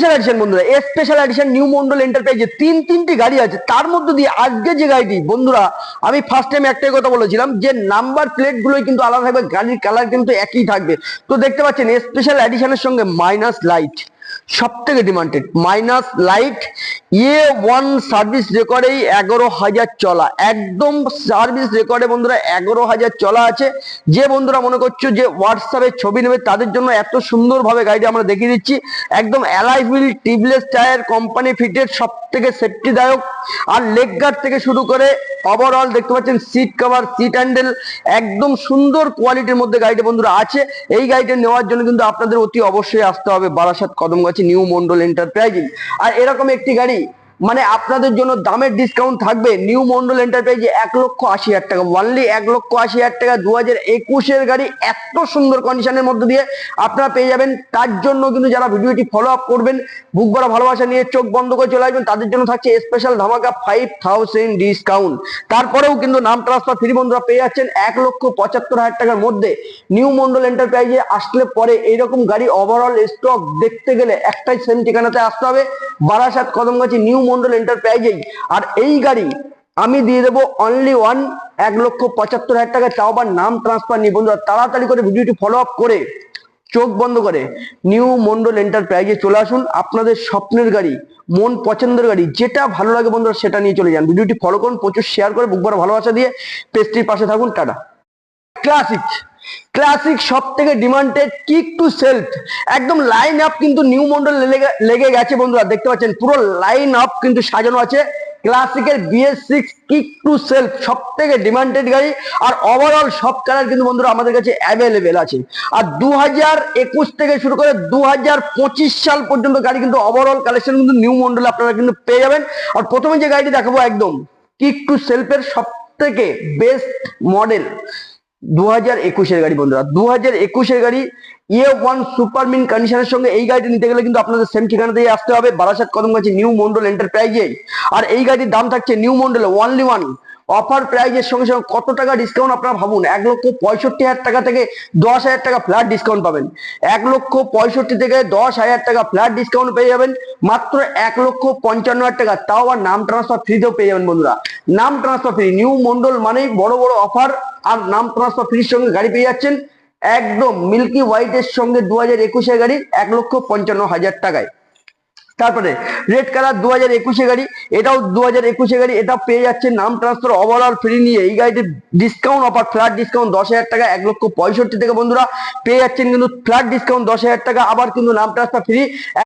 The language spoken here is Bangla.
স্পেশাল এডিশন বন্ধুরা, স্পেশাল এডিশন নিউ মন্ডল এন্টারপ্রাইজে তিনটি গাড়ি আছে। তার মধ্যে দিয়ে আজকে যে গাড়িটি বন্ধুরা, আমি ফার্স্ট টাইম একটাই কথা বলেছিলাম যে নাম্বার প্লেট গুলোই কিন্তু আলাদা থাকবে, গাড়ির কালার কিন্তু একই থাকবে। তো দেখতে পাচ্ছেন স্পেশাল এডিশনের সঙ্গে মাইনাস লাইট, সব থেকে demanded minus light. One service রেকর্ডেই 11,000 চলা, একদম সার্ভিস রেকর্ডে বন্ধুরা 11,000 চলা আছে। যে বন্ধুরা মনে করছো যে হোয়াটসঅ্যাপে ছবি নেবে, তাদের জন্য এত সুন্দরভাবে গাড়িটি আমরা দেখিয়ে দিচ্ছি। একদম alloy wheel, tubeless tyre, company fitted, সব থেকে সেফটিদায়ক। আর লেগ গার্ড থেকে শুরু করে ওভারঅল দেখতে পাচ্ছেন সিট কভার, সিট হ্যান্ডেল, একদম সুন্দর কোয়ালিটির মধ্যে গাড়িটা বন্ধুরা আছে। এই গাড়িটা নেওয়ার জন্য কিন্তু আপনাদের অতি অবশ্যই আসতে হবে বারাসাত কদমগাছি নিউ মন্ডল এন্টারপ্রাইজিং। আর এরকম একটি গাড়ি মানে আপনাদের জন্য দামের ডিসকাউন্ট থাকবে নিউ মন্ডল এন্টারপ্রাইজে 1,80,000 টাকা, অনলি 1,80,000 টাকা 2021-এর গাড়ি এত সুন্দর কন্ডিশনের মধ্যে দিয়ে আপনারা পেয়ে যাবেন। তার জন্য কিন্তু যারা ভিডিওটি ফলো আপ করবেন, বুক ভরা ভালোবাসা নিয়ে চোখ বন্ধ করে চলে আসবেন, তাদের জন্য থাকছে স্পেশাল ধামাকা 5,000 ডিসকাউন্ট। তারপরেও কিন্তু নাম ট্রান্সফার ফ্রি বন্ধুরা পেয়ে যাচ্ছেন 1,75,000 টাকার মধ্যে। নিউ মন্ডল এন্টারপ্রাইজে আসলে পরে এইরকম গাড়ি ওভারঅল স্টক দেখতে গেলে একটাই সেম ঠিকানাতে আসতে হবে, বারাসাত কদমগাছি নিউ মন্ডল এন্টারপ্রাইজেই। আর এই গাড়ি আমি দিয়ে দেবো অনলি 1,75,000 টাকা, তাও আবার নাম ট্রান্সফার নিয়ে। বন্ধুরা তাড়াতাড়ি করে ভিডিওটি ফলো আপ করে চোখ বন্ধ করে নিউ মন্ডল এন্টারপ্রাইজে চলে আসুন। আপনাদের স্বপ্নের গাড়ি, মন পছন্দের গাড়ি, যেটা ভালো লাগে বন্ধুরা সেটা নিয়ে চলে যান। ভিডিওটি ফলো করুন, প্রচুর শেয়ার করে বুক ভরা ভালোবাসা দিয়ে পেজটির পাশে থাকুন। টাটা। ক্লাসিক, ক্লাসিক সব থেকে ডিমান্ডেড কিক টু সেলফ, একদম লাইন আপ কিন্তু নিউ মন্ডল লেগে গেছে বন্ধুরা। দেখতে পাচ্ছেন পুরো লাইন আপ কিন্তু সাজানো আছে। ক্লাসিকের BS6 কিক টু সেলফ সব থেকে ডিমান্ডেড গাড়ি। আর ওভারঅল সব কালার কিন্তু বন্ধুরা আমাদের কাছে অ্যাভেলেবেল আছে। আর 2021 থেকে শুরু করে 2025 সাল পর্যন্ত গাড়ি কিন্তু ওভারঅল কালেকশন কিন্তু নিউ মন্ডলে আপনারা কিন্তু পেয়ে যাবেন। আর প্রথমে যে গাড়িটি দেখাবো একদম কিক টু সেলফের সব থেকে বেস্ট মডেল 2021-এর গাড়ি বন্ধুরা, 2021-এর গাড়ি A1 সুপার মিন কন্ডিশনের সঙ্গে এই গাড়িটি নিতে গেলে কিন্তু আপনাদের সেম ঠিকানাতেই আসতে হবে, বারাসাত কদমগাছি নিউ মন্ডল এন্টারপ্রাইজে। আর এই গাড়ির দাম থাকছে নিউ মন্ডলে অনলি ওয়ান অফার প্রাইজের সঙ্গে সঙ্গে কত টাকা ডিসকাউন্ট আপনারা ভাবুন, 1,65,000 টাকা থেকে 10,000 টাকা ফ্ল্যাট ডিসকাউন্ট পাবেন। 1,65,000 থেকে 10,000 টাকা ফ্ল্যাট ডিসকাউন্ট পেয়ে যাবেন মাত্র 1,55,000 টাকা, তাও আবার নাম ট্রান্সফার ফ্রিতেও পেয়ে যাবেন বন্ধুরা। নাম ট্রান্সফার ফ্রি, নিউ মন্ডল মানেই বড় বড় অফার। আর নাম ট্রান্সফার ফ্রির সঙ্গে গাড়ি পেয়ে যাচ্ছেন একদম মিল্কি হোয়াইটের সঙ্গে 2021-এর গাড়ি 1,55,000 টাকায়। তারপরে রেড কালার 2021-এর গাড়ি, এটাও 2021-এর গাড়ি, এটা পেয়ে যাচ্ছে নাম ট্রান্সফার ওভারঅল ফ্রি নিয়ে। এই গাড়িটির ডিসকাউন্ট অফার ফ্ল্যাট ডিসকাউন্ট 10,000 টাকা, 1,65,000 থেকে বন্ধুরা পেয়ে যাচ্ছেন কিন্তু ফ্ল্যাট ডিসকাউন্ট 10,000 টাকা, আবার কিন্তু নাম ট্রান্সফার ফ্রি।